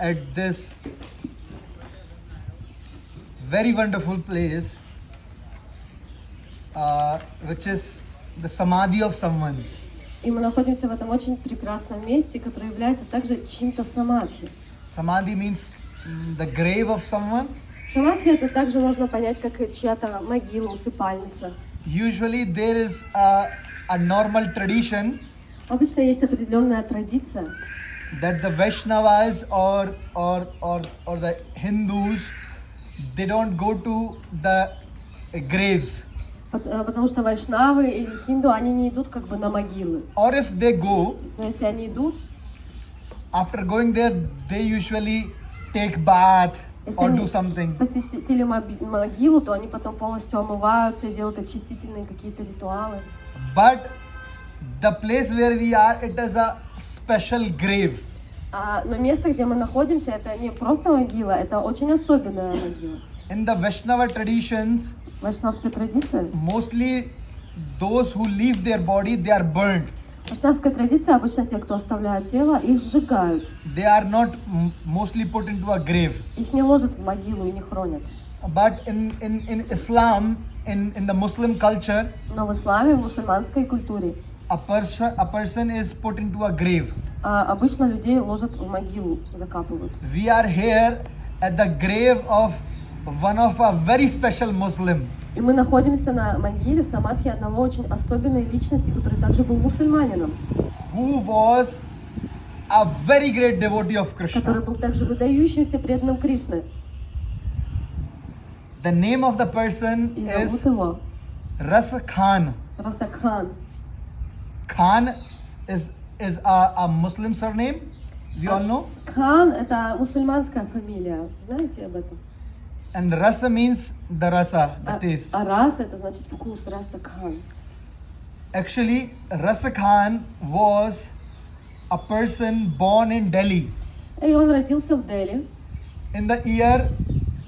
at this very wonderful place, which is the Samadhi of someone. И мы находимся в этом очень прекрасном месте, которое является также чьим-то самадхи. Samadhi means the grave of someone. Самадхи это также можно понять как чья-то могила, усыпальница. Usually there is a normal tradition Обычно есть определенная традиция, that the Vaishnavas or the Hindus, they don't go to the graves. потому что вайшнавы или хинду, они не идут как бы на могилы. Or if they go, Но если они идут, after going there, they usually take bath если or они do something. посетили могилу, то они потом полностью омываются и делают очистительные какие-то ритуалы. But the place where we are, it is a special grave. Но место, где мы находимся, это не просто могила, это очень особенная могила. In the Vaishnava traditions, В вайшнавской традиции, mostly those who leave their body, they are burnt. в вайшнавской традиции обычно те, кто оставляет тело, их сжигают. They are not mostly put into a grave. Их не ложат в могилу и не хоронят. But in Islam, in the Muslim culture, Но в исламе, в мусульманской культуре, a person is put into a grave. обычно людей ложат в могилу, закапывают. We are here at the grave of one of a very special Muslim. И мы находимся на могиле в самадхи одного очень особенной личности, который также был мусульманином, Who was a very great devotee of который Krishna. был также выдающимся преданным Кришны. The name of the person И is зовут его Raskhan. Raskhan. Khan is a Muslim surname. We all know. Хан — это мусульманская фамилия. Знаете об этом? And rasa means the rasa, the taste. А раса — это значит вкус. Raskhan. Actually, Raskhan was a person born in Delhi И он родился в Дели in the year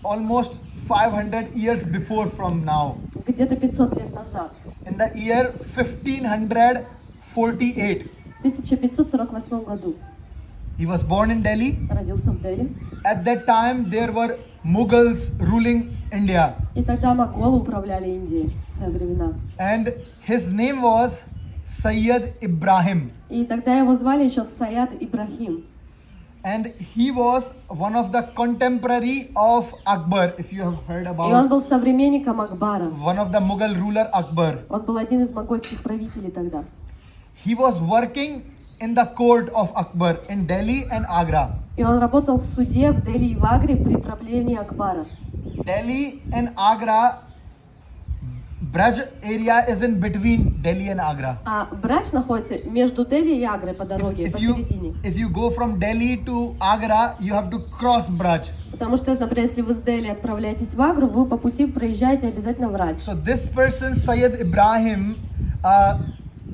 almost 500 years before from now. где-то 500 лет назад, In the year 1548. в 1548 году. He was born in Delhi. Родился в Дели. At that time, there were Mughals ruling India. И тогда монголы управляли Индией в те времена. And his name was Syed Ibrahim. И тогда его звали еще Саяд Ибрахим. And he was one of the contemporary of Akbar, if you have heard И он about был современником Акбара. one of the Mughal ruler Akbar. Он был один из монгольских правителей тогда. He was working in the court of Akbar in Delhi and Agra. И он работал в суде в Дели и в Агре при правлении Акбара. Delhi and Agra, Braj area is in between Delhi and Agra. А Брадж находится между Дели и Агрой по дороге, If посередине. you go from Delhi to Agra, you have to cross Braj. Потому что, например, если вы с Дели отправляетесь в Агру, вы по пути проезжаете обязательно в Радж. So this person, Syed Ibrahim,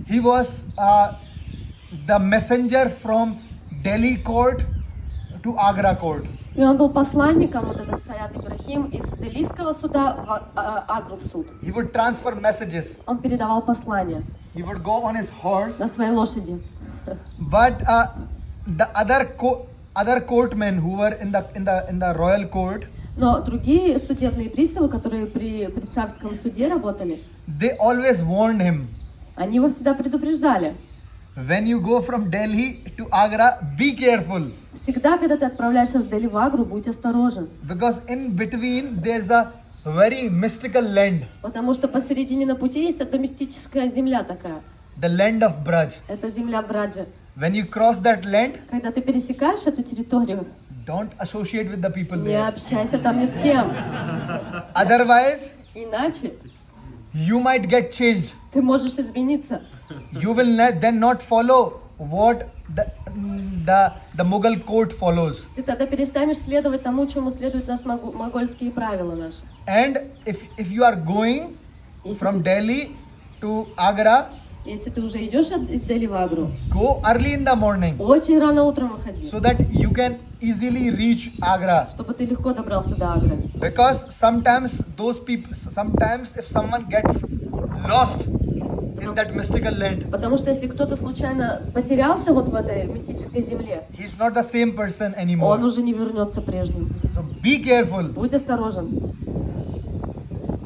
he was the messenger from Delhi court to Agra court. И он был посланником, вот этот Саяд Ибрахим, из Делийского суда в Агру в суд. He would transfer messages. Он передавал послания He would go on his horse. на своей лошади. But the other courtmen who were in the royal court, Но другие судебные приставы, которые при царском суде работали, they always warned him. они его всегда предупреждали. When you go from Delhi to Agra, be careful. Всегда, когда ты отправляешься с Дели в Агру, будь осторожен. Because in between there's a very mystical land. Потому что посередине на пути есть эта мистическая земля такая. The land of Braj. Это земля Браджа. When you cross that land, Когда ты пересекаешь эту территорию, don't associate with the people не there. общайся там ни с кем. Otherwise, Иначе you might get changed. ты можешь измениться. You will then not follow what the Mughal court follows. Ты тогда перестанешь следовать тому, чему следуют наши монгольские правила наши. And if you are going Если from ты, Delhi to Agra, если ты уже идешь из Дели в Агру, go early in the morning очень рано утром выходи, so that you can easily reach Agra. чтобы ты легко добрался до Агры. Because sometimes if someone gets lost in that mystical land. Потому что если кто-то случайно потерялся вот в этой мистической земле, He's not the same person он anymore. уже не вернется прежним. So be careful. Будь осторожен.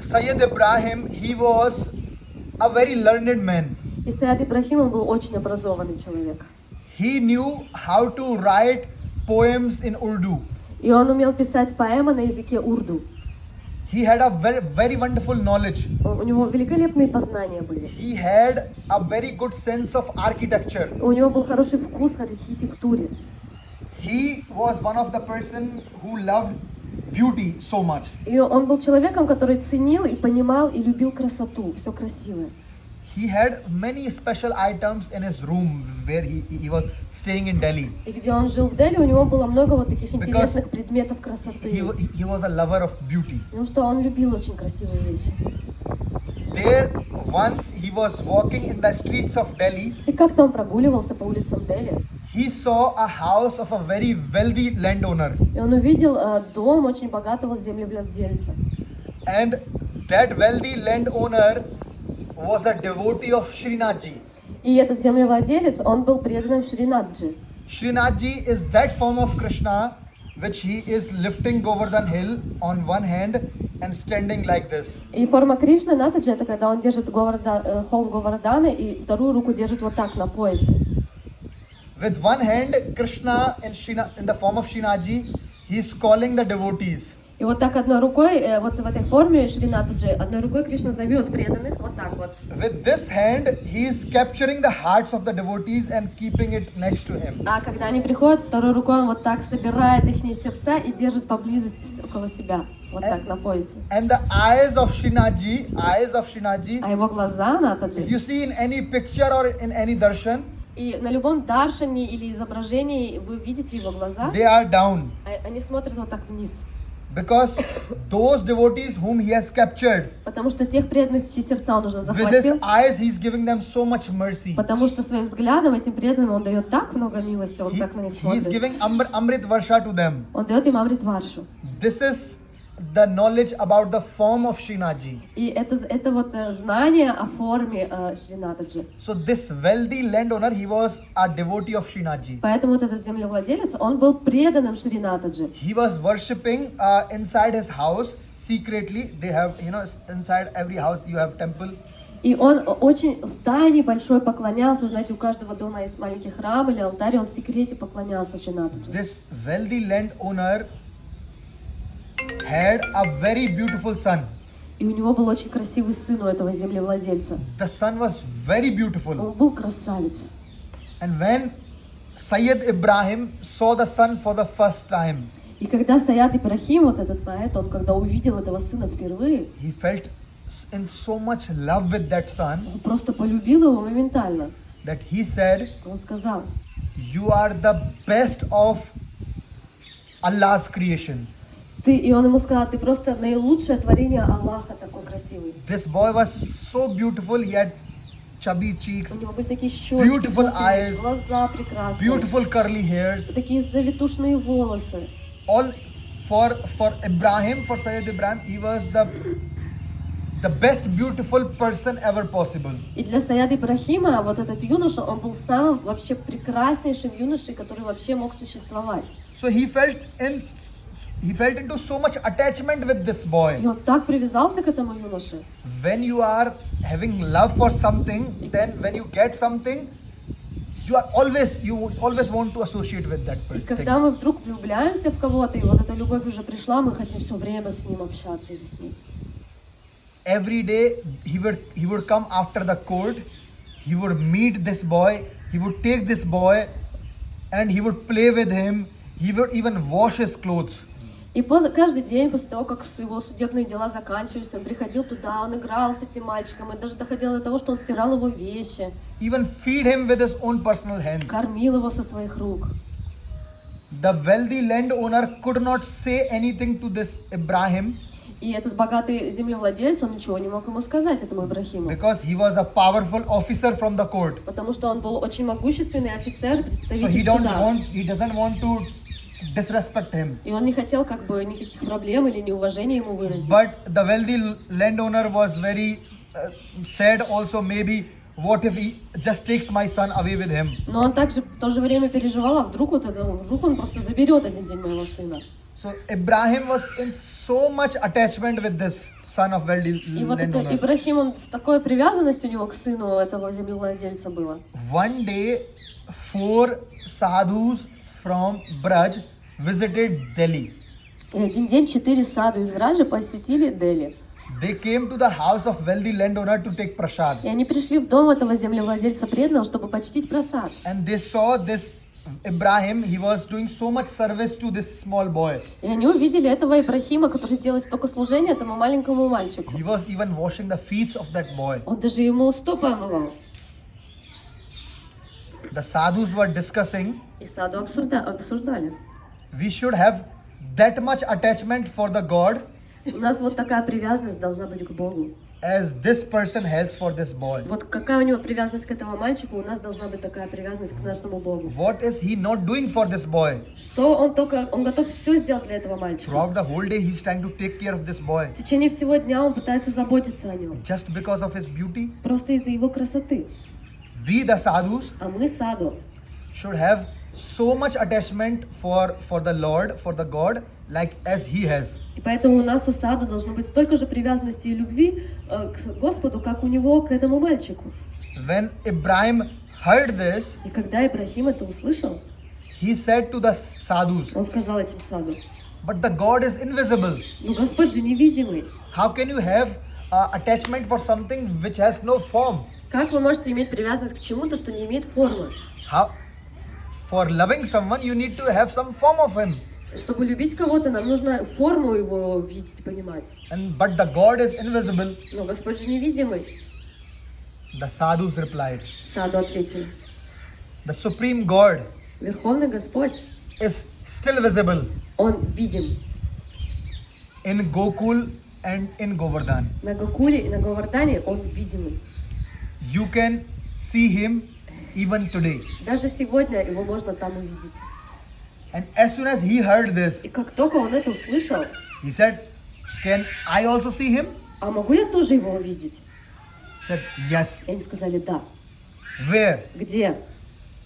Syed Ibrahim, he was a very learned man. И Сайед Ибрахим, он был очень образованный человек. He knew how to write poems in Urdu. И он умел писать поэмы на языке урду. He had a very, very wonderful knowledge. У него великолепные познания были. He had a very good sense of architecture. У него был хороший вкус к архитектуре. He was one of the person who loved beauty so much. И он был человеком, который ценил и понимал и любил красоту, все красивое. He had many special items in his room where he was staying in Delhi. И где он жил в Дели, у него было много вот таких интересных предметов красоты. He was a lover of beauty. Потому что он любил очень красивые вещи. There once he was walking in the streets of Delhi. И как-то он прогуливался по улицам Дели. He saw a house of a very wealthy landowner. И он увидел дом очень богатого землевладельца. And that wealthy landowner was a devotee of Srinathji. И этот землевладелец, он был преданным Шринатджи. Srinathji is that form of Krishna which he is lifting Govardhan hill on one hand and standing like this. И форма Кришны Натаджи, это когда он держит холм Говардана и вторую руку держит вот так на поясе. With one hand, Krishna in the form of Srinathji, he is calling the devotees. И вот так одной рукой, вот в этой форме Шринатаджи, одной рукой Кришна зовет преданных, вот так вот. With this hand, he is capturing the hearts of the devotees and keeping it next to him. А когда они приходят, второй рукой он вот так собирает их сердца и держит поблизости около себя, вот так на поясе. And the eyes of Srinathji, А его глаза, Натаджи, if you see in any picture or in any darshan, и на любом даршане или изображении вы видите его глаза, they are down. они смотрят вот так вниз. Because those devotees whom he has captured, Потому что тех преданных, чьи сердца он уже with his захватил, eyes he is giving them so much mercy. потому что своим взглядом этим преданным он дает так много милости, он так на них He is смотрит. giving Amrit Varsha to them. Он дает им Амрит Варшу. This is the knowledge about the form of Srinathji. И это вот знание о форме Шринатаджи. So this wealthy landowner, he was a devotee of Srinathji. Поэтому вот этот землевладелец, он был преданным Шринатаджи. He was worshipping inside his house secretly. They have, inside every house you have temple. И он очень в тайне большой поклонялся. Вы знаете, у каждого дома есть маленький храм или алтарь, он в секрете поклонялся Шринатаджи. This wealthy landowner had a very beautiful son. И у него был очень красивый сын у этого землевладельца. The son was very beautiful. Он был красавец. And when Syed Ibrahim saw the son for the first time, И когда Сайед Ибрахим, вот этот поэт, он когда увидел этого сына впервые, he felt in so much love with that son он просто полюбил его моментально. that he said, Он сказал: "You are the best of Allah's creation." и он ему сказал: ты просто наилучшее творение Аллаха, такой красивый. This boy was so beautiful. He had chubby cheeks, У него были такие щечки, beautiful eyes, глаза прекрасные, beautiful curly hairs. такие завитушные волосы. All for Ibrahim, for Syed Ibrahim, he was the best beautiful person ever possible. И для Сайеда Ибрахима вот этот юноша, он был самым вообще прекраснейшим юношей, который вообще мог существовать. So he felt into so much attachment with this И boy. он так привязался к этому юноше. When you are having love for something, then when you get something, you would always want to associate with that И person. когда мы вдруг влюбляемся в кого-то, и вот эта любовь уже пришла, мы хотим все время с ним общаться или с ним. Every day he would come after the court, he would meet this boy, he would take this boy and he would play with him, he would even wash his clothes. И каждый день после того, как его судебные дела заканчивались, он приходил туда, он играл с этим мальчиком, и даже доходило до того, что он стирал его вещи, Even feed him with his own personal hands. кормил его со своих рук. The wealthy landowner could not say anything to this Ibrahim И этот богатый землевладелец, он ничего не мог ему сказать, этому Ибрахиму. because he was a powerful officer from the court. Потому что он был очень могущественный офицер, So представитель суда. he doesn't want to disrespect him. И он не хотел как бы никаких проблем или неуважения ему выразить. But the wealthy landowner was very sad also, maybe what if he just takes my son away with him? Но он также в то же время переживал, а вдруг он просто заберет один день моего сына. So Ibrahim was in so much attachment with this son of wealthy И вот это landowner. Ибрахим, он с такой привязанностью у него к сыну этого землевладельца было. One day, 4 sadhus from Braj visited Delhi. И один день 4 саду из Браджа посетили Дели. They came to the house of wealthy landowner to take prasad. И они пришли в дом этого землевладельца преданного, чтобы почтить просад. And they saw this Ibrahim, he was doing so much service to this small boy. И они увидели этого Ибрахима, который делает столько служения этому маленькому мальчику. He was even washing the feet of that boy. Он даже ему стопы омывал. The sadhus were discussing, И саду обсуждали. we should have that much attachment for the God У нас вот такая привязанность должна быть к Богу. as this person has for this boy. Вот какая у него привязанность к этому мальчику, у нас должна быть такая привязанность к нашему Богу. What is he not doing for this boy? Что он готов все сделать для этого мальчика. Throughout the whole day, he's trying to take care of this boy. В течение всего дня он пытается заботиться о нем. Just because of his beauty, Просто из-за его красоты. we the sadhus А мы саду. should have so much attachment for the Lord, for the God, like as he has. И поэтому у нас у саду должно быть столько же привязанности и любви к Господу, как у него к этому мальчику. When Ibrahim heard this, И когда Ибрахим это услышал, he said to the sadhus, он сказал этим саду: but the God is invisible. ну Господь же невидимый. How can you have attachment for something which has no form? Как вы можете иметь привязанность к чему-то, что не имеет формы? How? For loving someone, you need to have some form of him. Чтобы любить кого-то, нам нужно форму его видеть и понимать. But the God is invisible. Но Господь же невидимый. The sadhus replied, Саду ответили: the supreme God Верховный Господь, is still visible Он видим. in Gokul and in Govardhan. На Гокуле и на Говардане Он видимый. You can see him even today. Даже сегодня его можно там увидеть. And as soon as he heard this, И как только он это услышал: he said, can I also see him? а могу я тоже его увидеть? Said, yes. И они сказали: да. Where? Где?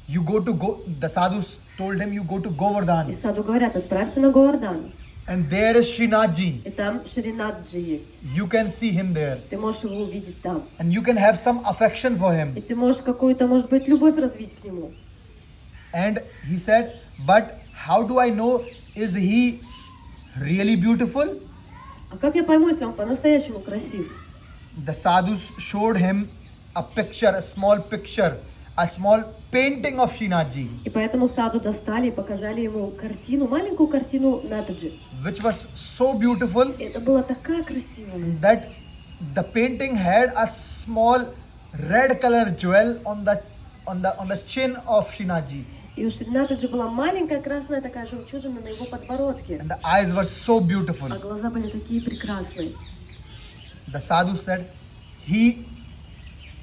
You go to the sadhus told him, you go to И Govardhan. саду говорят: отправься на Говардан. And there is Srinathji. И там Шринаthджи есть. You can see him there. Ты можешь его увидеть там. And you can have some affection for И him. ты можешь какую-то, может быть, любовь развить к нему. And he said, but how do I know, is he really beautiful? А как я пойму, если он по-настоящему красив? The sadhus showed him a picture, a small picture, a small painting of Srinathji, И поэтому саду достали и показали ему картину, маленькую картину Натаджи. which was so beautiful И это была такая красивая. that the painting had a small red color jewel on the chin of Srinathji. И у Шринатаджи была маленькая красная такая жемчужина на его подбородке. And the eyes were so beautiful. А глаза были такие прекрасные. The sadhu said, he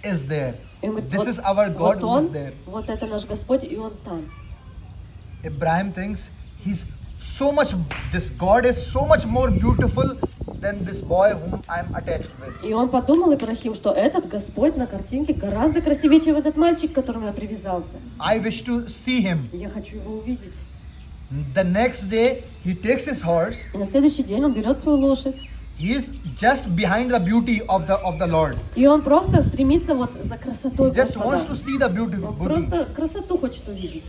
is there. И он говорит: This вот, is our God вот who is он, there. вот это наш Господь, и он там. Ibrahim thinks he's so much, this God is so much more beautiful than this boy whom I'm attached with. И он подумал, Ибрахим, что этот Господь на картинке гораздо красивее, чем этот мальчик, к которому я привязался. I wish to see him. И я хочу его увидеть. The next day, he takes his horse. И на следующий день он берет свою лошадь. He is just behind the beauty of the Lord. И он просто стремится вот за красотой He just wants to Господа. see the beauty. Он просто красоту хочет увидеть.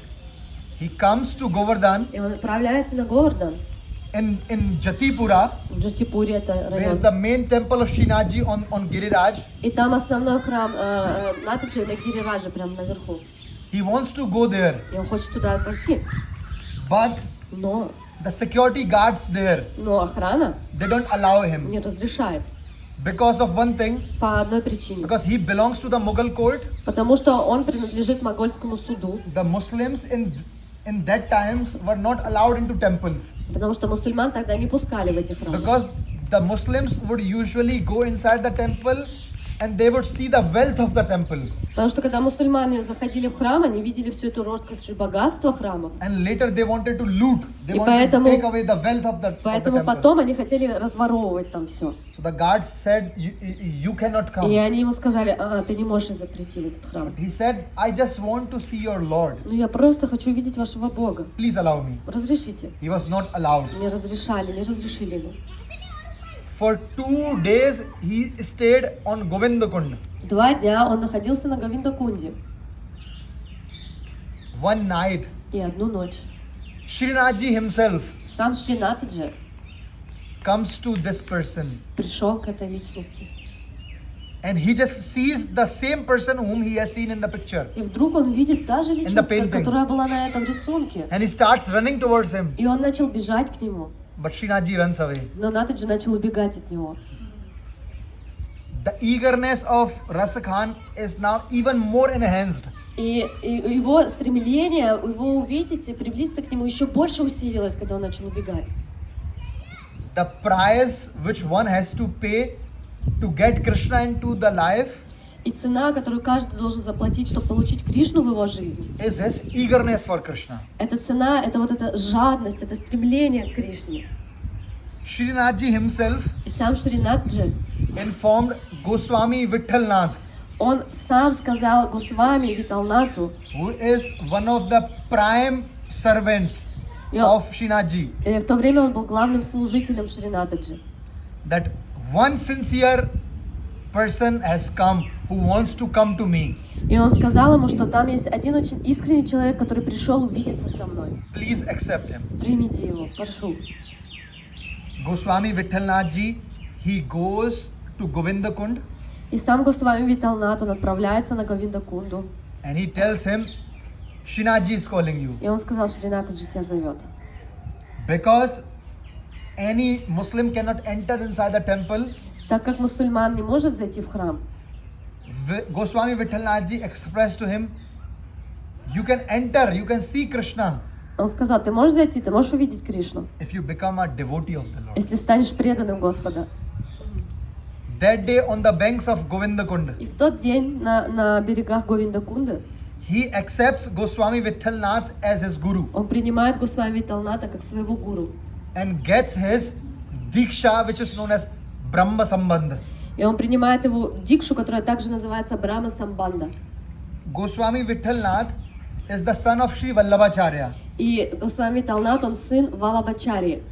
He comes to Govardhan И он отправляется на Говардан. in Jatipura, В Джатипуре это where is район. the main temple of Srinathji on Giriraj. И там основной храм Натаджи на Гирирадже, прямо наверху. He wants to go there, И он хочет туда пойти. but Но the security guards there, охрана they don't allow him не разрешает. because of one thing, По одной причине. because he belongs to the Mughal court. Потому что он принадлежит могольскому суду. The Muslims in that times were not allowed into temples, Потому что мусульман тогда не пускали в эти храмы. because the Muslims would usually go inside the temple and they would see the wealth of the temple. Потому что когда мусульмане заходили в храм, они видели всю эту роскошь и богатство храмов. And later they wanted to loot. They И wanted поэтому- to take away the wealth of the Поэтому temple. потом они хотели разворовывать там все. So the guards said, you cannot И come. они ему сказали, ага, ты не можешь зайти в этот храм. He said, I just want to see your Lord. Ну я просто хочу видеть вашего Бога. Please allow me. Разрешите. He was not allowed. Не разрешили ему. For 2 days he stayed on Govindakund. 2 дня он находился на Говиндакунде. One night, И одну ночь. Srinathji himself Сам Шринатаджи comes to this person пришел к этой личности. and he just sees the same person whom he has seen in the picture. И вдруг он видит та же личность, painting. которая была на этом рисунке. And he starts running towards him. И он начал бежать к нему. But Srinathji runs away. Но Натаджи начал убегать от него. The eagerness of Raskhan is now even more enhanced. И его стремление, его увидеть и приблизиться к нему еще больше усилилось, когда он начал убегать. The price which one has to pay to get Krishna into the life И цена, которую каждый должен заплатить, чтобы получить Кришну в его жизнь, is his eagerness for Krishna. эта цена, это вот эта жадность, это стремление к Кришне. Srinathji himself И сам Шринатджи, informed Goswami Vithalnath, он сам сказал Госвами Виталнату, who is one of the prime servants of Srinathji, в то время он был главным служителем Шринатаджи, that one sincere person has come who wants to come to me. и он сказал ему, что там есть один очень искренний человек, который пришел увидеться со мной. Please accept him. Примите его, прошу. Goswami Vithalnathji, he goes to Govindakund И сам Госвами Виталнат, он отправляется на Говиндакунду, and he tells him, Srinathji is calling you. и он сказал, Шринатаджи тебя зовет. Because any Muslim cannot enter inside the temple, Так как мусульман не может зайти в храм, Goswami Vithalnathji expressed to him, you can enter, you can see Krishna он сказал, ты можешь зайти, ты можешь увидеть Кришну, if you become a devotee of the Lord. если станешь преданным Господа. That day on the banks of Govindakund, И в тот день на берегах Говиндакунды he accepts Goswami Vithalnath as his guru он принимает Госвами Виталната как своего гуру. and gets his diksha, which is known as Brahma Sambandh. И он принимает его дикшу, которая также называется Брахма Самбанда. Goswami Vithalnath is the son of Sri Vallabhacharya. И Госвами Виталнат, он сын Валабхачарьи.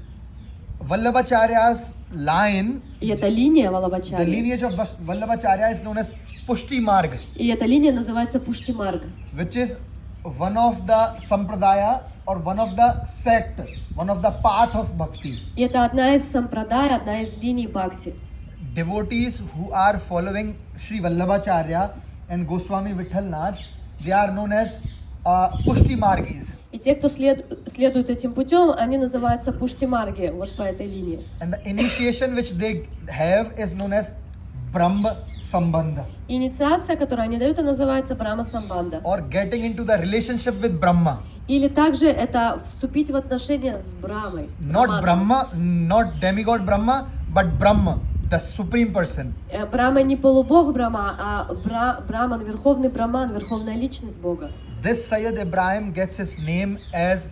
Vallabhacharya's line, И эта линия the Валабхачарьи, lineage of Vallabhacharya is known as Pushti Marg, и эта линия называется Пуштимарг. which is one of the sampradaya or one of the sect, one of the path of bhakti. И это одна из сампрадай, одна из линий бхакти. Devotees who are following Sri Vallabhacharya and Goswami Vithalnath, they are known as Pushti Margis. И те, кто следует этим путем, они называются Пуштимарги, вот по этой линии. And the initiation which they have is known as Brahma Sambandha, Инициация, которую они дают, она называется Брахма Самбанда. or getting into the relationship with Brahma. Или также это вступить в отношения с Брамой. Not Brahma, not demigod Brahma, but Brahma, the supreme person. Брахма не полубог Брахма, а Браман, верховный Браман, верховная личность Бога. This Syed Ibrahim gets his name as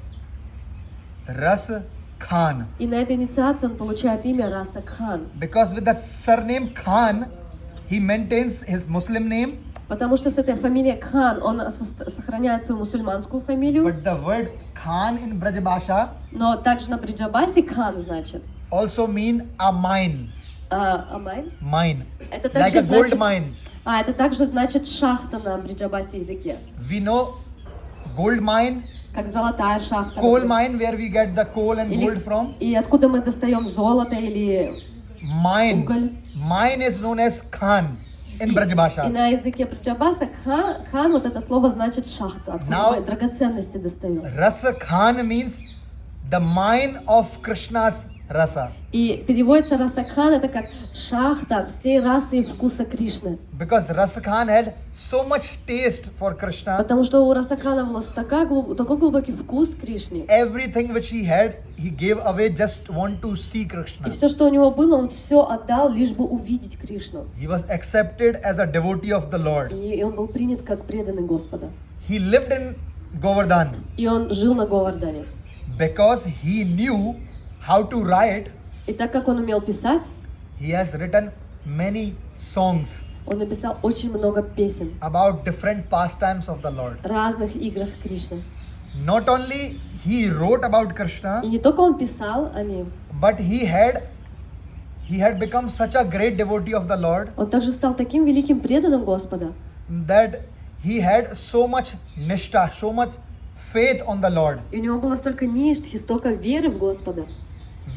Raskhan, И на этой инициации он получает имя Расакхан, because with the surname Khan, he maintains his Muslim name, потому что с этой фамилией Кхан он сохраняет свою мусульманскую фамилию, but the word Khan in Braj Bhasha но также на бриджабасе Кхан значит. also mean a mine, Амайн? mine, Это like также a gold значит, mine. это также значит шахта на бриджабасе языке, We know gold mine, как золотая шахта. coal mine where we get the coal and gold from. И откуда мы достаем золото или Mine, уголь. mine is known as Khan in Braj И Bhasha. на языке бриджабаса Кхан, вот это слово значит шахта, откуда Now- мы драгоценности достаем. Raskhan means the mine of Krishna's rasa. И переводится Расакхан это как шахта всей расы и вкуса Кришны. Because Raskhan had so much taste for Krishna. Потому что у Расакхана был такой глубокий вкус к Кришне. Everything which he had, he gave away just want to see И Krishna. все, что у него было, он все отдал, лишь бы увидеть Кришну. He was accepted as a devotee of the Lord. И он был принят как преданный Господа. He lived in Govardhan И он жил на Говардане. because he knew how to write. И так как он умел писать, He has written many songs он написал очень много песен, about different pastimes of the Lord. разных играх Кришны. Not only he wrote about Krishna, И не только он писал о нем, but he had become such a great devotee of the Lord он также стал таким великим преданным Господа, that he had so much nishta, so much faith on the Lord. и у него было столько ништхи, столько веры в Господа.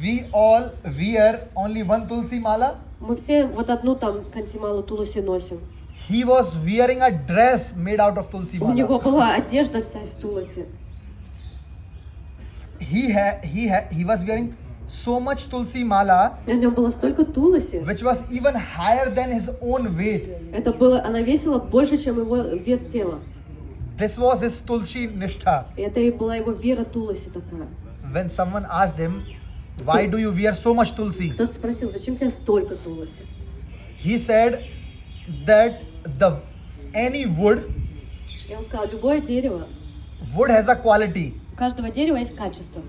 We all wear only one tulsi mala. Мы все вот одну там кантималу Туласи носим. He was wearing a dress made out of tulsi У него mala. была одежда вся из Туласи. He was wearing so much tulsi mala, И у него было столько Туласи. which was even higher than his own weight. Она весила больше, чем его вес тела. This was his tulsi nishtha. И это и была его вера Туласи такая. When someone asked him, why do you wear so much tulsi? Кто-то спросил, зачем тебе столько Туласи? He said that any wood И он сказал, любое дерево, has a quality у каждого дерева есть качество.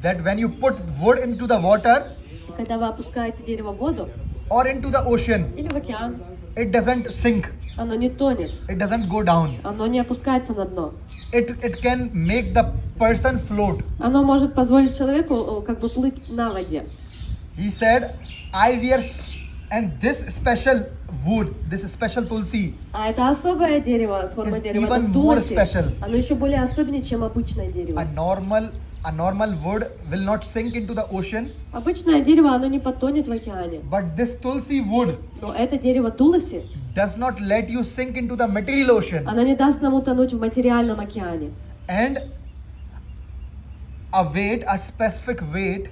that when you put wood into the water И когда вы опускаете дерево в воду or into the ocean, или в океан, it doesn't sink, оно не тонет, it doesn't go down. оно не опускается на дно. It can make the person float. Оно может позволить человеку как бы плыть на воде. He said, I wear and this special wood, this special tulsi, А это особое дерево, форма Is дерева, even это more туласи. special. Оно еще более особеннее, чем обычное дерево. a normal wood will not sink into the ocean, Обычное дерево, оно не потонет в океане. but this tulsi wood Но это дерево туласи, does not let you sink into the material ocean. оно не даст нам утонуть в материальном океане. And a specific weight,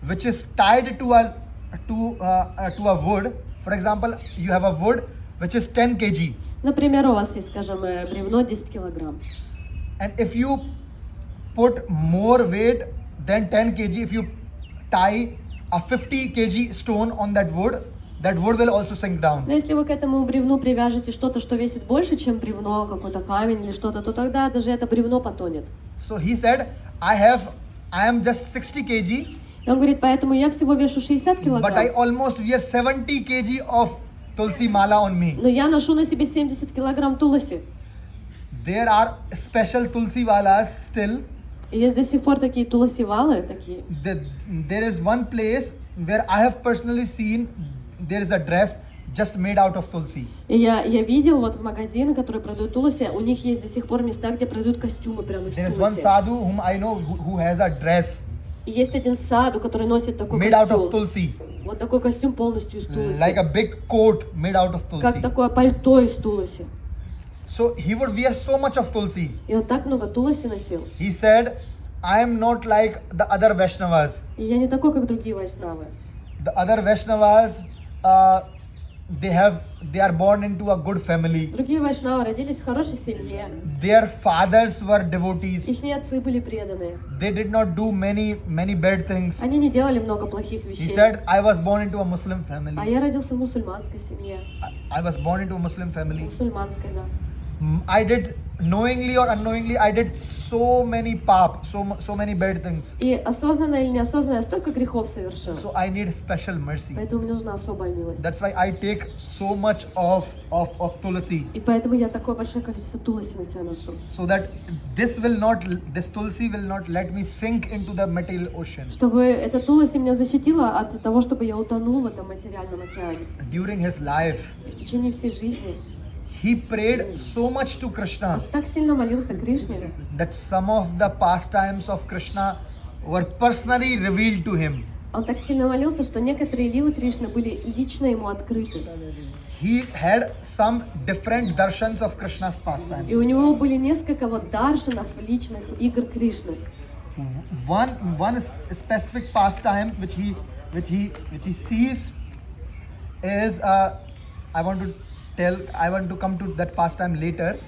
which is tied to a wood. For example, you have a wood which is 10 kg, Например, у вас есть, скажем, бревно 10 килограмм. and if you put more weight than 10 kg, if you tie a 50 kg stone on that wood will also sink down. Но если вы к этому бревну привяжете что-то, что весит больше, чем бревно, какой-то камень или что-то, то тогда даже это бревно потонет. So he said, I am just 60 kg, И он говорит, поэтому я всего вешу 60 but I килограмм, almost wear 70 kg of tulsi mala on me. но я ношу на себе 70 килограмм туласи. There are special tulsi walas still. И есть до сих пор такие туласивалы, такие. There is one place where I have personally seen there is a dress just made out of tulsi. И я видел вот в магазинах, которые продают туласи, у них есть до сих пор места, где продают костюмы прямо из There is one туласи. sadhu whom I know who has a dress И есть один саду, который носит такой made out of костюм. tulsi, Вот такой костюм полностью из туласи. like a big coat made out of Как tulsi. такое пальто из туласи. So he would wear so much of tulsi. И он так много туласи носил. He said, I am not like the other Vaishnavas. И я не такой, как другие вайшнавы. The other Vaishnavas, they are born into a good family. Другие вайшнавы родились в хорошей семье. Their fathers were devotees. Их отцы были преданные. They did not do many bad things. Они не делали много плохих He вещей. said, I was born into a Muslim А family. я родился в мусульманской семье. I was born into a Muslim family. Мусульманской, да. I did, knowingly or unknowingly, I did so many pap, so many bad things. И осознанно или неосознанно я столько грехов совершил. So I need special mercy. Поэтому мне нужна особая милость. That's why I take so much of tulsi, И поэтому я такое большое количество туласи на себя ношу. so that this tulsi will not let me sink into the material ocean. Чтобы эта туласи меня защитила от того, чтобы я утонул в этом материальном океане. During his life, И в течение всей жизни he prayed so much to Krishna так сильно молился Кришне, that some of the pastimes of Krishna were personally revealed to him. он так сильно молился, что некоторые лилы Кришны были лично ему открыты. He had some different darshans of Krishna's pastimes. И у него были несколько вот даршинов личных игр Кришны. one specific pastime which he sees is I want to come to that pastime later.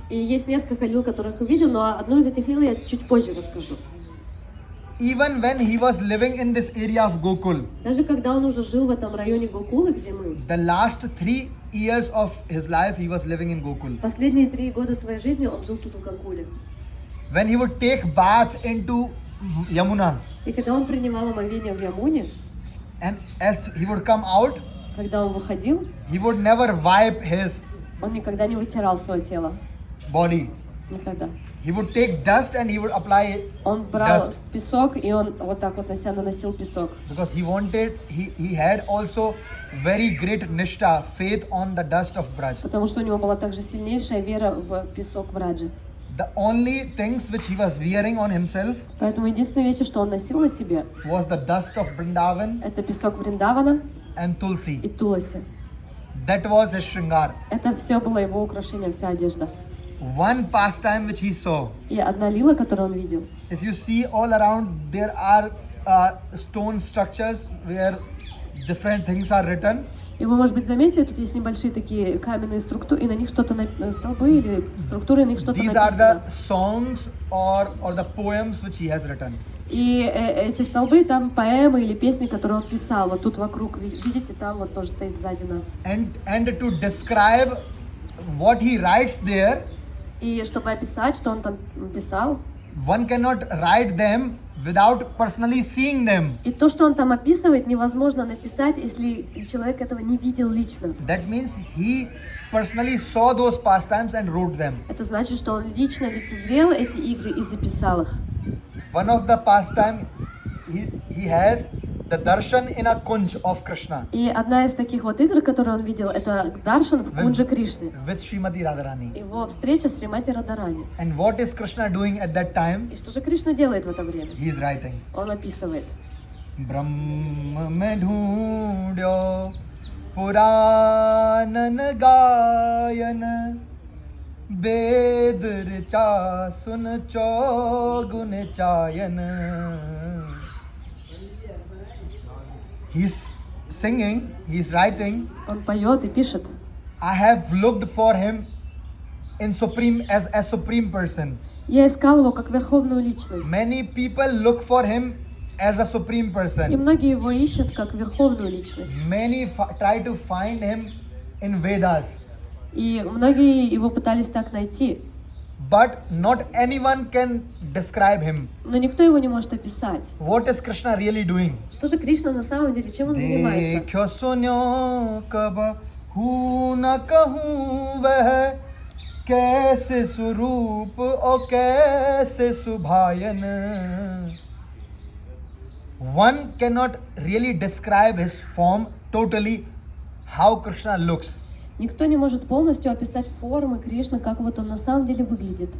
И есть несколько лил, которых увидел, но одну из этих лил я чуть позже расскажу. Even when he was living in this area of Gokul, Даже когда он уже жил в этом районе Гокулы, где мы, the last 3 years of his life he was living in Gokul. последние 3 года своей жизни он жил тут в Гокуле. When he would take bath into Yamuna, И когда он принимал омовение в Ямуне, and as he would come out, когда он выходил, he would never wipe his он никогда не вытирал свое тело. body. Никогда. He would take dust and he would apply Он брал dust песок, и он вот так вот на себя наносил песок. because he had also very great nishta, faith on the dust of Braj. Потому что у него была также сильнейшая вера в песок Браджи. The only things which he was wearing on himself Поэтому единственная вещь, что он носил на себе, was the dust of Vrindavan это песок Вриндавана and Tulsi. и Туласи. That was his shringar. Это все было его украшением, вся одежда. One pastime which he saw. И одна лила, которую он видел. If you see all around, there are stone structures where different things are written. И вы, может быть, заметили, тут есть небольшие такие каменные структуры, и на них что-то столбы или структуры, на них что-то These are написано. the songs or the poems which he has written. И эти столбы, там поэмы или песни, которые он писал. Вот тут вокруг, видите, там вот тоже стоит сзади нас. And to describe what he writes there, И чтобы описать, что он там писал, one cannot write them without personally seeing them. и то, что он там описывает, невозможно написать, если человек этого не видел лично. That means he personally saw those pastimes and wrote them. Это значит, что он лично лицезрел эти игры и записал их. One of the pastime he has the darshan in a kunj of Krishna И одна из таких вот игр, которые он видел, это даршан в кунже Кришны. with Srimati Radharani. Его встреча с Шримати Радарани. And what is Krishna doing at that time? И что же Кришна делает в это время? He is writing. Он описывает. ब्रह्म में ढूंढो पुराणन गायन वेद ऋचा सुन चौगुन चायन. He's singing, he's writing. Он поет и пишет. I have looked for him in supreme as a supreme person. Я искал его как верховную личность. Many people look for him as a supreme И person. многие его ищут как верховную личность. Many try to find him in Vedas. И многие его пытались так найти. But not anyone can describe him. Но никто его не может описать. What is Krishna really doing? Что же Кришна на самом деле, чем он занимается? देखो सुनो कब हूँ न कहूँ वह कैसे स्वरूप और कैसे सुभायन. One cannot really describe his form totally, how Krishna looks. Никто не может полностью описать формы Кришны, как вот он на самом деле выглядит.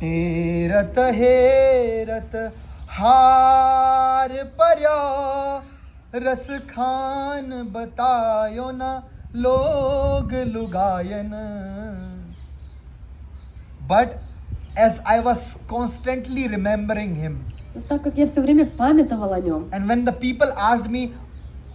तेरत Herat हार पर्या रस खान बतायो ना लोग लुगायन. But as I was constantly remembering him, Но так как я все время памятовала о нем, and when the people asked me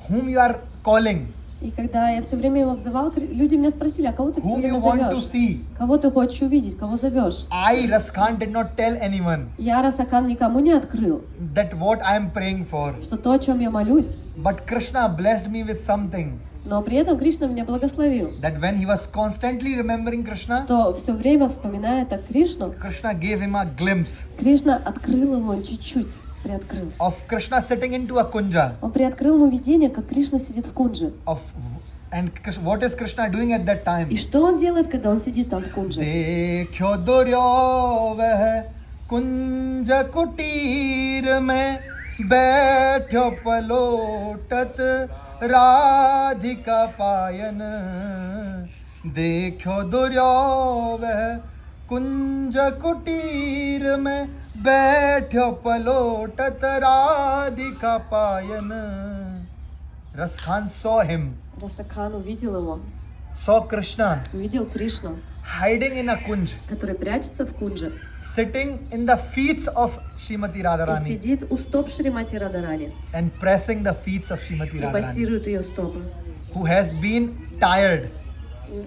whom you are calling, и когда я все время его взывал, люди меня спросили, а кого ты все whom you время want to зовешь? see, Кого ты хочешь увидеть, кого зовешь? I, Raskhan, did not tell anyone Я, Расакан, никому не открыл, that what I am praying for. что то, о чем я молюсь. But Krishna blessed me with something, Но при этом Кришна меня благословил, that when he was constantly remembering Krishna, что все время, вспоминая так Кришну, Krishna gave him a glimpse Кришна открыл ему, он чуть-чуть приоткрыл. of Krishna sitting into a kunja. Он приоткрыл ему видение, как Кришна сидит в кунже. And what is Krishna doing at that time? И что он делает, когда он сидит там в кунже? देखो दुर्यो वह कुंज कुटीर में बैठो पलोटत राधिका पायन. देखो दुर्यो वह कुंज कुटीर में बैठो पलोटत राधिका पायन. Raskhan saw him, Расакан увидел его, saw Krishna, увидел Кришну. hiding in a kunj, который прячется в кунже sitting in the feet of Srimati и Radharani сидит у стоп Шримати Радарани and pressing the feet of Srimati и Radharani, массирует ее стопы. who has been tired.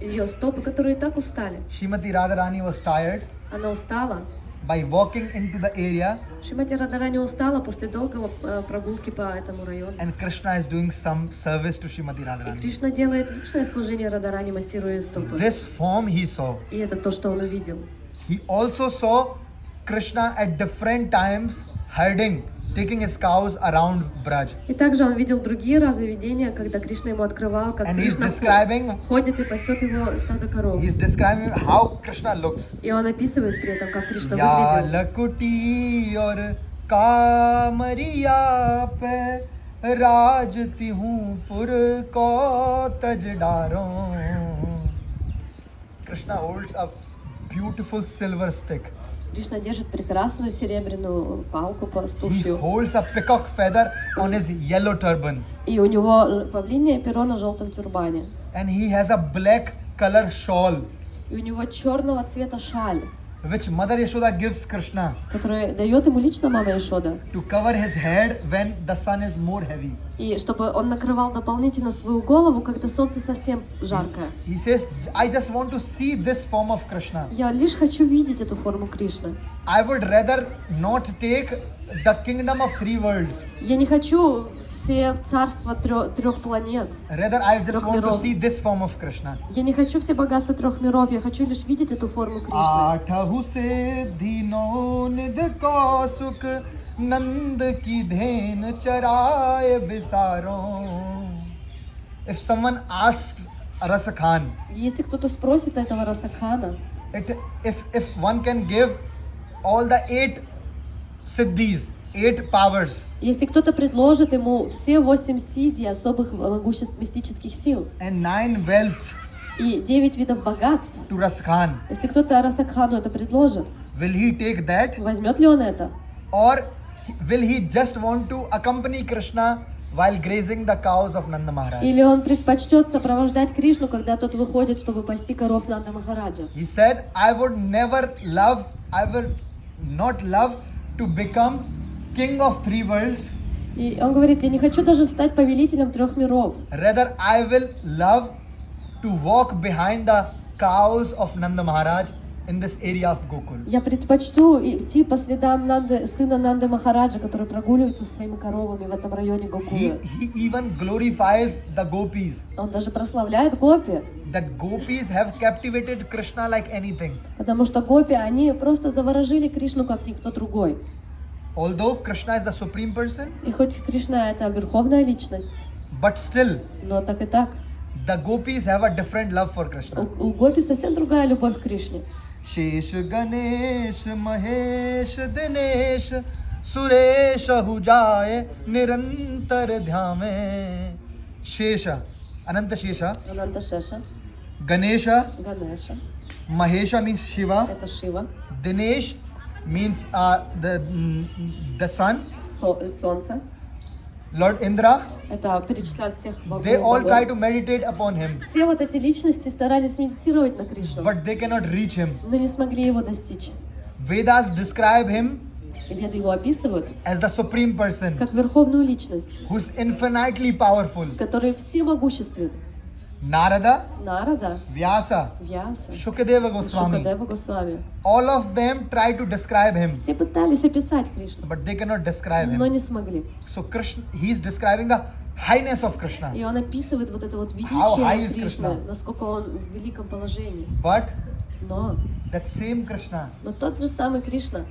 Ее стопы, которые и так устали. Srimati Radharani was tired Она устала. by walking into the area, Шримати Радарани устала после долгого прогулки по этому району. and Krishna is doing some service to Srimati И Radharani. Кришна делает личное служение Радарани, массируя ее стопы. This form he saw. И это то, что он увидел. He also saw Krishna at different times herding, taking his cows around Braj. И также он видел другие разы видения, когда Кришна ему открывал, как And he's Кришна describing, ходит и пасет его стадо коров. he's describing how Krishna looks. И он описывает при этом, как Кришна Ya выглядел. lakuti aur kamariya pe rajti hu pur ko tajdaron. Krishna holds a beautiful silver stick. Кришна держит прекрасную серебряную палку He пастушью. holds a peacock feather on his yellow turban. И у него павлинье перо на желтом тюрбане. And he has a black color shawl, И у него черного цвета шаль, which Mother Yashoda gives Krishna которую дает ему лично мама Ишода. to cover his head when the sun is more heavy. И чтобы он накрывал дополнительно свою голову, когда солнце совсем жаркое. He says, I just want to see this form of Krishna. Я лишь хочу видеть эту форму Кришны. I would rather not take the kingdom of three worlds. Я не хочу все царства трех планет. Rather, I just Трех want to миров. see this form of Krishna. Я не хочу все богатства трех миров. Я хочу лишь видеть эту форму Кришны. Aathahu siddhi no nidh kausuk nand ki dhen charaye bisaron. If someone asks Raskhan, Если кто-то спросит этого Расакхана, if one can give all the 8 siddhis, 8 powers, если кто-то предложит ему все 8 сидий, особых могуществ мистических сил, and 9 wealths и 9 видов богатств, to Raskhan, если кто-то Расакхану это предложит, will he take that? возьмет ли он это? Or will he just want to accompany Krishna while grazing the cows of Nanda Maharaj? Или он предпочтет сопровождать Кришну, когда тот выходит, чтобы пасти коров Нанда Махараджа? He said, I would not love to become king of three worlds. И он говорит, я не хочу даже стать повелителем трех миров. Rather, I will love to walk behind the cows of Nanda Maharaj in this area of Gokul. Я предпочту идти по следам сына Нанды Махараджа, который прогуливается со своими коровами в этом районе Гокулы. He even glorifies the gopis. Он даже прославляет гопи, That gopis have captivated Krishna like anything. потому что гопи, они просто заворожили Кришну, как никто другой. Although Krishna is the supreme person, И хоть Кришна это верховная личность, but still но так и так. the gopis have a different love for Krishna. У гопи совсем другая любовь к Кришне. Shesh Ganesh Mahesh Dinesh Suresh Hujaye Nirantar Dhyame. Shesha, Ananta Shesha, Ананта Шеша, Ganesha, Ганеша, Mahesha means Shiva, это Шива, Dinesh means the sun, Солнце, Lord Indra. это перечисляют всех богов. They all try to meditate upon him, Все вот эти личности старались медитировать на Кришну, but they cannot reach him. но не смогли его достичь. Vedas describe him И Веды его описывают as the supreme person как верховную личность, who is infinitely powerful. который всемогуществен. Narada, Нарада, Vyasa, Вьяса, Shukadeva Goswami, Шукадева Госвами. all of them try to describe him, Все пытались описать Кришну, but they cannot describe но him. не смогли. So Krishna, he is describing the highness of Krishna, И он описывает вот это вот How high величие is Кришны, Krishna? насколько он в великом положении. but Но that same Krishna, тот же самый Кришна,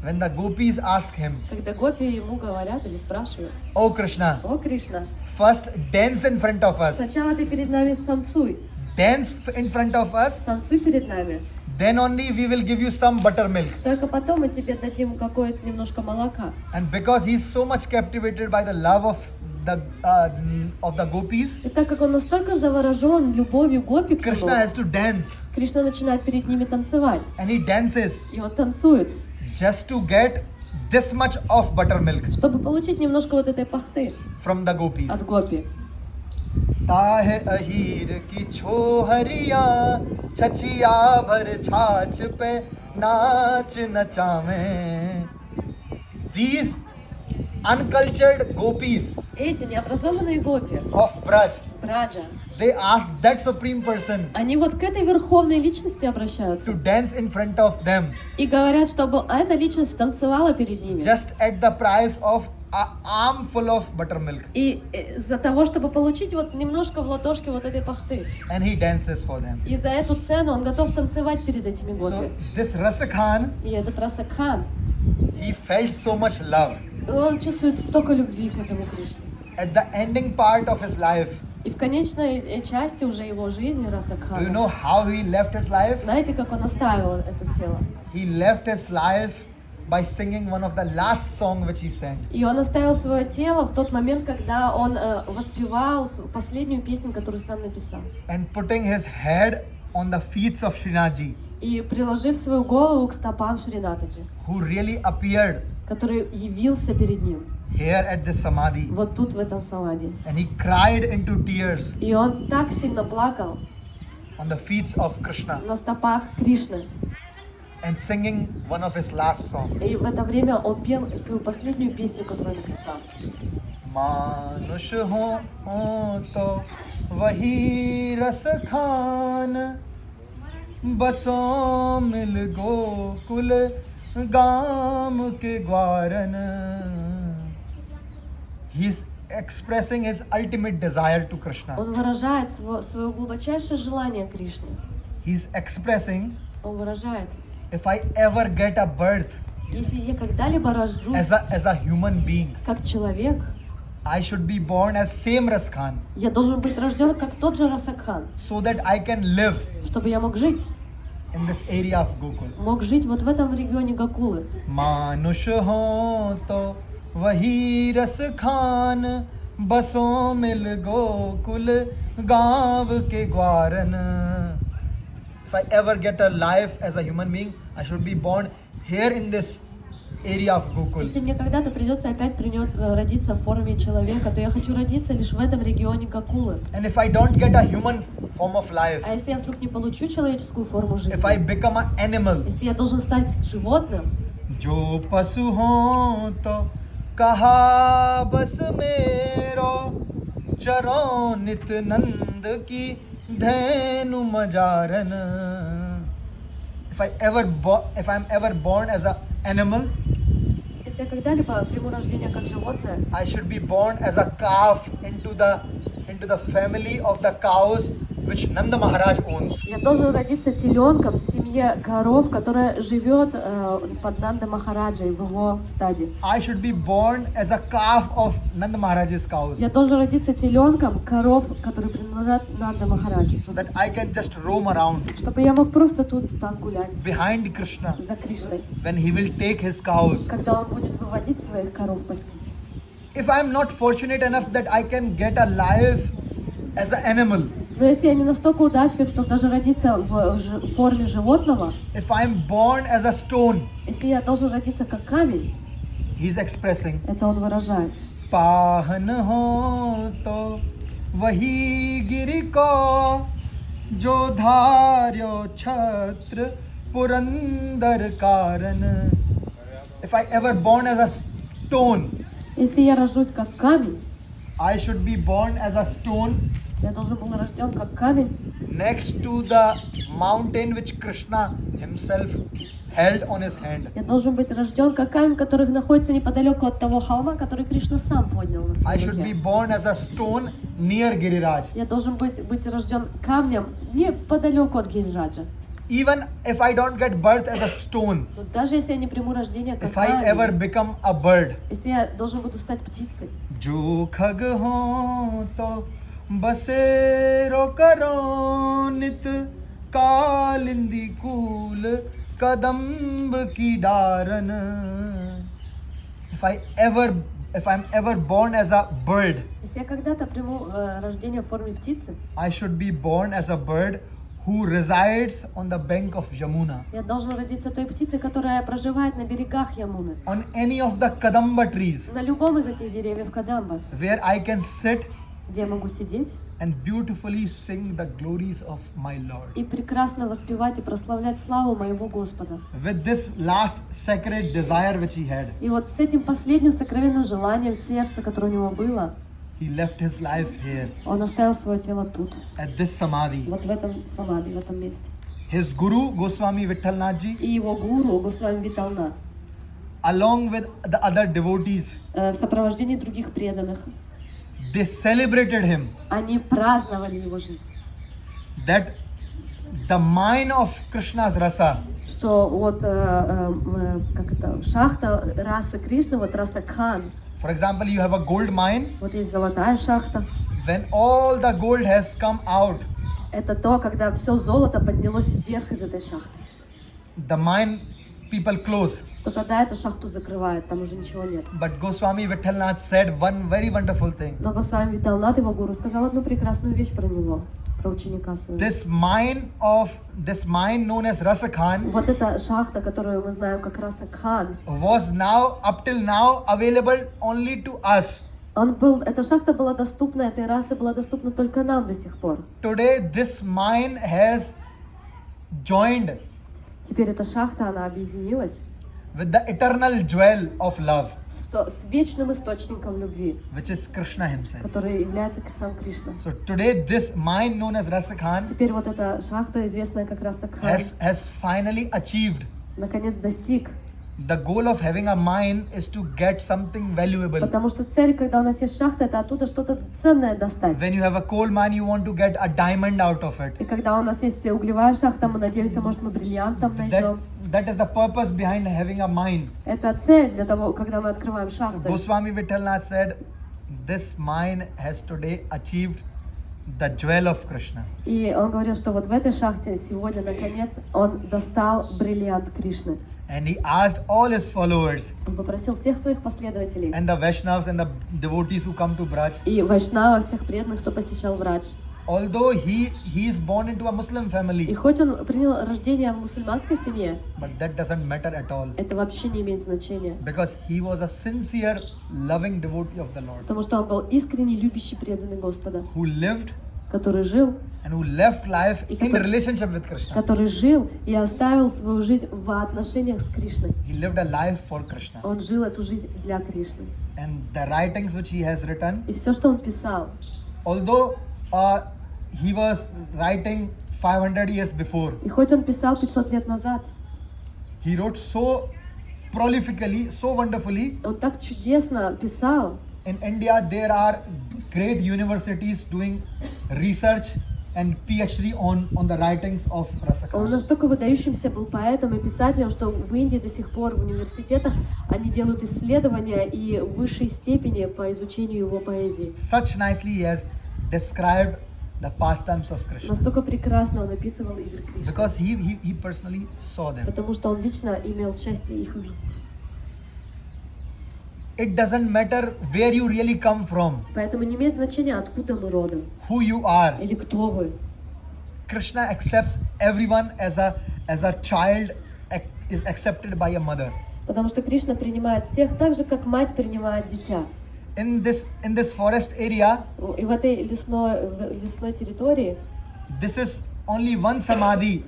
when the gopis ask him, когда гопи ему говорят или спрашивают: "Oh Krishna, «О, Кришна, first dance in front of us, сначала ты перед нами танцуй, in front of us, танцуй перед нами, then only we will give you some buttermilk." только потом мы тебе дадим какое-то немножко молока». And because he is so much captivated by the love of the gopis, И так как он настолько заворожен любовью гопи к Krishna нему, has to dance, Кришна начинает перед ними танцевать. and he dances И он танцует, just to get this much of buttermilk чтобы получить немножко вот этой пахты from the gopis. от гопи. ताहे अहीर की छोहरिया छचिया भर छाछ पे नाच नचावें. These uncultured gopis Эти необразованные гопи, of Braj, Браджа, they ask that supreme person они вот к этой верховной личности to обращаются dance in front of them и говорят, чтобы эта личность танцевала перед ними. just at the price of an armful of buttermilk, И за того, чтобы получить вот немножко в ладошке вот этой пахты. and he dances for them. И за эту цену он готов танцевать перед этими So гопи. this Raskhan, И этот Расакхан, he felt so much love. он чувствует столько любви к этому Кришне. At the ending part of his life, И в конечной части уже его жизни do you Расакхана, know how he left his life? знаете, как он оставил это тело? He left his life by singing one of the last song which he sang. И он оставил свое тело в тот момент, когда он воспевал последнюю песню, которую сам написал. And putting his head on the feet of Srinathji, И приложив свою голову к стопам Шринатаджи, who really appeared который явился перед ним, here at this Samadhi. вот тут, в этом самади. And he cried into tears И он так сильно плакал on the feet of Krishna на стопах Кришны. and singing one of his last songs. И в это время он пел свою последнюю песню, которую написал. मानुष हो तो वही रस खान बसों मिल गोकुल गाम के ग्वारन. He's expressing his ultimate desire to Krishna. Он выражает свое глубочайшее желание Кришне. He's expressing, Он выражает, if I ever get a birth если я когда-либо рождусь as a human being, как человек, I should be born as same Raskhan, я должен быть рожден как тот же Расакхан, so that I can live чтобы я мог жить in this area of Gokul. вот в этом регионе Гокулы. मानुष हो तो वही रस खान बसों मिल गोकुल गाँव के ग्वारन. If I ever get a life as a human being, I should be born here in this area of Gokul. Если мне когда-то придется опять родиться в форме человека, то я хочу родиться лишь в этом регионе Гокулы. And if I don't get a human form of life, А если я вдруг не получу человеческую форму жизни, if I become an animal, если я должен стать животным, जो पशु हो तो कहा बस मेरो चरो नित नंद की धेनु मजारन. If I'm ever born as an animal, если я когда-либо приму рождение как животное, I should be born as a calf into the family of the cows which Nanda Maharaj owns. я должен родиться теленком в семье коров, которая живет под Нанда Махараджей в его стаде. I should be born as a calf of Nanda Maharaj's cows, Я должен родиться теленком коров, которые принадлежат Нанда Махараджи, so that I can just roam around чтобы я мог просто тут там гулять behind Krishna за Кришной, when he will take his cows. когда он будет выводить своих коров пастись. If I'm not fortunate enough that I can get a life as an animal, Но если я не настолько удачлив, чтобы даже родиться в форме животного, if I'm born as a stone, если я должен родиться как камень, he's expressing, это он выражает. Pahan हो तो वही गिरि को जो धार्यो छत्र पुरंदर कारण. If I ever born as a stone, Если я рожусь как камень, I should be born as a stone я должен был рожден как камень next to the mountain which Krishna himself held on his hand. Я должен быть рожден как камень, который находится неподалеку от того холма, который Кришна сам поднял на I своей should be руке. born as a stone near Giriraj. Я должен быть рожден камнем неподалеку от Гирираджа. Even if I don't get birth as a stone, Но даже если я не приму рождение как if I ever камень, become a bird, если я должен буду стать птицей, जो खग हो तो बसेरो करो नित Kalindi cool कदम्ब की डारन. If I'm ever born as a bird, если я когда-то приму рождение в форме птицы, I should be born as a bird who resides on the bank of Yamuna, я должен родиться той птицей, которая проживает на берегах Ямуны, on any of the kadamba trees, на любом из этих деревьев Кадамба, where I can sit где я могу сидеть and beautifully sing the glories of my Lord. и прекрасно воспевать и прославлять славу моего Господа. With this last sacred desire which he had, И вот с этим последним сокровенным желанием сердца, которое у него было, he left his life here он оставил свое тело тут, at this Samadhi. вот в этом самадхи, в этом месте. His guru, Goswami Vithalnathji, И его гуру, Госвами Виталнат, along with the other devotees, в сопровождении других преданных, they celebrated him они праздновали его жизнь. that the mine of Krishna's rasa, Что вот, как это, шахта расы Кришны, вот Раскхан, for example, you have a gold mine, вот есть золотая шахта. when all the gold has come out, Это то, когда все золото поднялось вверх из этой шахты. the mine people close. То тогда эту шахту закрывают, там уже ничего нет. But Goswami Vithalnath said one very wonderful thing. Но Госвами Виталнат, его гуру, сказал одну прекрасную вещь про него, про ученика своего. This mine known as Raskhan Вот эта шахта, которую мы знаем как Раскхан, was now up till now available only to us. эта шахта была доступна, этой расы была доступна только нам до сих пор. Today this mine has joined Теперь эта шахта, она объединилась with the eternal jewel of love, с вечным источником любви, which is Krishna himself. который является сам Кришна. So today this mine known as Raskhan Теперь вот эта шахта, известная как Раскхан, has finally achieved. наконец достиг. The goal of having a mine is to get something valuable. Потому что цель, когда у нас есть шахта, это оттуда что-то ценное достать. When you have a coal mine, you want to get a diamond out of it. И когда у нас есть углевая шахта, мы надеемся, может, мы бриллиант там найдем. That is the purpose behind having a mine. Это цель для того, когда мы открываем So шахты. Goswami Vithalnath said, this mine has today achieved the jewel of Krishna. И он говорил, что вот в этой шахте сегодня, наконец, он достал бриллиант Кришны. And he asked all his followers Он попросил всех своих последователей and the Vaishnavas and the devotees who come to Braj, и вайшнава, всех преданных, кто посещал Брадж. although he is born into a Muslim И family, хоть он принял рождение в мусульманской семье, but that doesn't matter at all, это вообще не имеет значения. because he was a sincere, loving devotee of the Lord, Потому что он был искренне любящий, преданный Господа, who lived который жил and who left life И in который- relationship with Krishna. который жил и оставил свою жизнь в отношениях с Кришной. He lived a life for Krishna. Он жил эту жизнь для Кришны. And the writings which he has written, И все, что он писал, although he was writing 500 years before, и хоть он писал 500 лет назад, he wrote so prolifically, so wonderfully. он так чудесно писал. In India, there are great universities doing research and PhD on the writings of Он Raskhan. настолько выдающимся был поэтом и писателем, что в Индии до сих пор в университетах они делают исследования и в высшей степени по изучению его поэзии. Such nicely he has described the pastimes of Krishna, Настолько прекрасно он описывал игры Кришны. because he personally saw them. Потому что он лично имел счастье их увидеть. It doesn't matter where you really come from, Поэтому не имеет значения, откуда мы родом who you are. или кто вы. Krishna accepts everyone as a child is accepted by a mother. Потому что Кришна принимает всех так же, как мать принимает дитя. In this forest area, И в этой лесной территории, this is only one samadhi.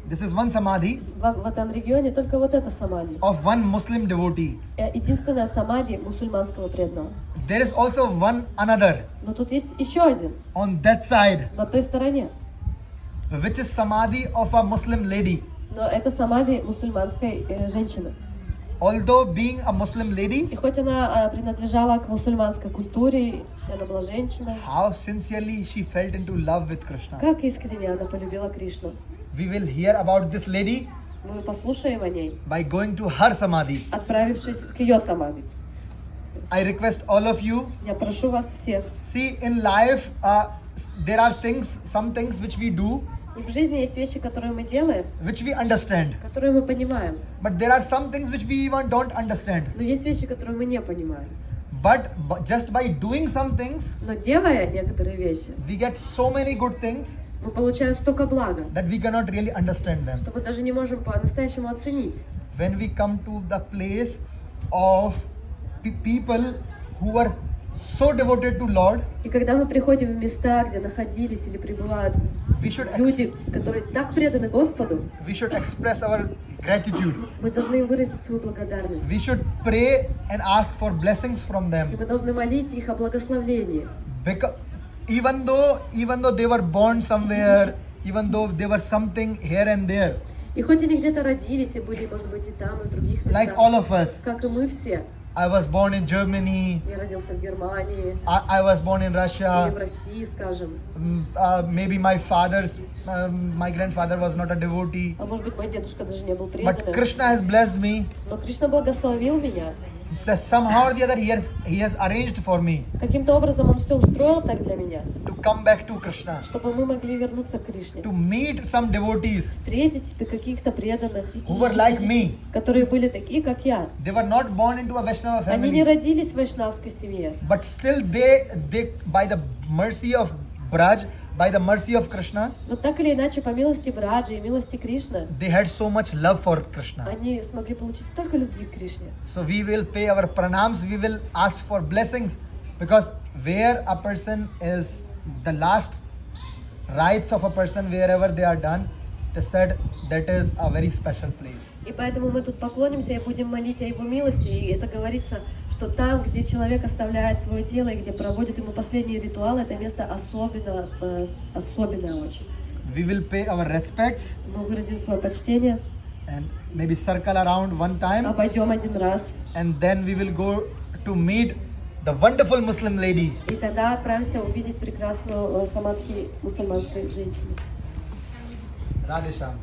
This is one samadhi в этом регионе только вот это самадхи. of one Muslim devotee. Единственная самадхи мусульманского преданного. There is also one another Но тут есть еще один, on that side, на той стороне. which is samadhi of a Muslim lady. Но это самадхи мусульманской женщины. Although being a Muslim lady, И хоть она принадлежала к мусульманской культуре, она была женщиной, how sincerely she felt into love with Krishna. как искренне она полюбила Кришну. We will hear about this lady Мы послушаем о ней, by going to her samadhi. отправившись к ее самадхи. I request all of you, Я прошу вас всех. see in life there are some things which we do, И в жизни есть вещи, которые мы делаем, which we understand. которые мы понимаем. But there are some things which we even don't understand. Но есть вещи, которые мы не понимаем. But just by doing some things, Но делая некоторые вещи, we get so many good things мы получаем столько блага, that we cannot really understand them. что мы даже не можем по-настоящему оценить. When we come to the place of people who are so devoted to Lord, И когда мы приходим в места, где находились или пребывают we should люди, которые так преданы Господу, express our gratitude. мы должны им выразить свою благодарность. We should pray and ask for blessings from И them. мы должны молить их о благословении. Because even though they were born somewhere, even though they were something here and there, И хоть они где-то родились и были, может быть, и там, и в других like местах, all of us. как и мы все. I was born in Germany. Я родился в Германии, I was born in или в Russia. России, скажем. Maybe my grandfather was not a devotee. А может быть, мой дедушка даже не был But преданным. Krishna has blessed me. Но Кришна благословил меня. That somehow or the other he has arranged for me Каким-то образом Он все устроил так для меня, to come back to Krishna, чтобы мы могли вернуться к Кришне. to meet some devotees Встретить каких-то преданных, who were like me. которые были такие, как я. They were not born into a Vaishnava Они не family, родились в вайшнавской семье, but still they by the mercy of Braj, by the mercy of Krishna, но так или иначе, по милости Браджи и милости Кришны, they had so much love for Krishna. они смогли получить столько любви к Кришне. So we will pay our pranams, we will ask for blessings, because where a person is, the last rites of a person, wherever they are done, it is said that is a very special place. И поэтому мы тут поклонимся и будем молить о Его милости. И это говорится, что там, где человек оставляет свое тело и где проводит ему последние ритуалы, это место особенное очень. We will pay our respects Мы выразим свое почтение, and maybe circle around one time, обойдем один раз, and then we will go to meet the wonderful Muslim lady. и тогда отправимся увидеть прекрасную самадхи мусульманской женщины. Radhe Shyam.